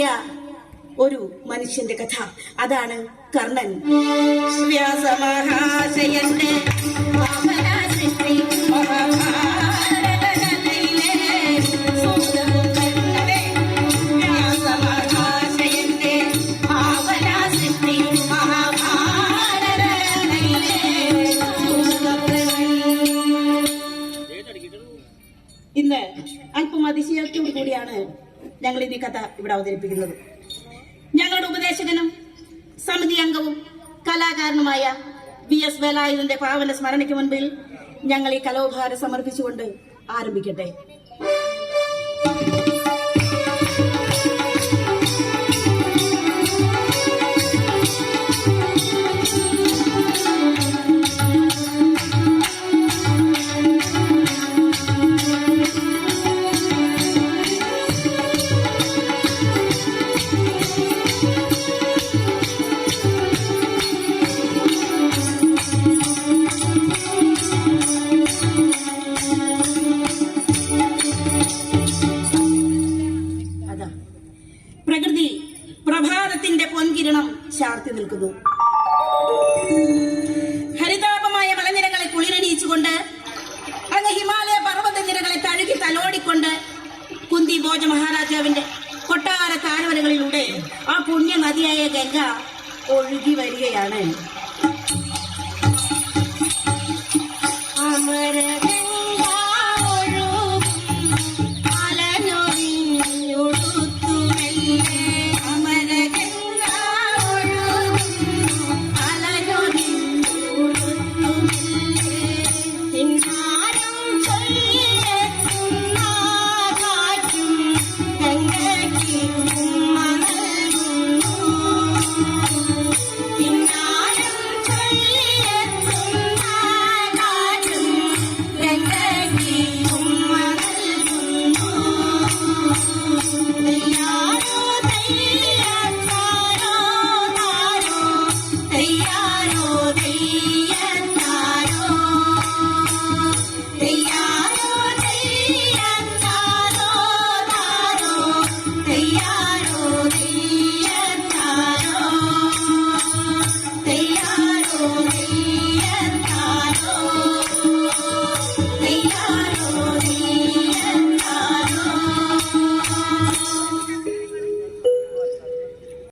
നടത്തിയ ഒരു മനുഷ്യന്റെ കഥ. അതാണ് കർണൻ. വ്യാസമഹാശയന്റെ സൃഷ്ടി വ്യാസമഹാശയന്റെ സൃഷ്ടി ഇന്ന് അല്പം അതിശയോക്തിയോടു കൂടിയാണ് ഞങ്ങൾ ഇന്ന് ഈ കഥ ഇവിടെ അവതരിപ്പിക്കുന്നത്. ഞങ്ങളുടെ ഉപദേശകനും സമിതി അംഗവും കലാകാരനുമായ VS വേലായുധന്റെ പാവന സ്മരണയ്ക്ക് മുൻപിൽ ഞങ്ങൾ ഈ കലോപഹാരം സമർപ്പിച്ചുകൊണ്ട് ആരംഭിക്കട്ടെ. പ്രകൃതി പ്രഭാതത്തിന്റെ പൊൻകിരണം ചാർത്തി നിൽക്കുന്നു. ഹരിതാപമായ മലനിരകളെ കുളിരണിയിച്ചുകൊണ്ട് അങ്ങ് ഹിമാലയ പർവ്വത നിരകളെ തഴുകി തലോടിക്കൊണ്ട് കുന്തി ഭോജ മഹാരാജാവിന്റെ കൊട്ടാര താഴ്വരകളിലൂടെ ആ പുണ്യ നദിയായ ഗംഗ ഒഴുകി വരികയാണ്. അമര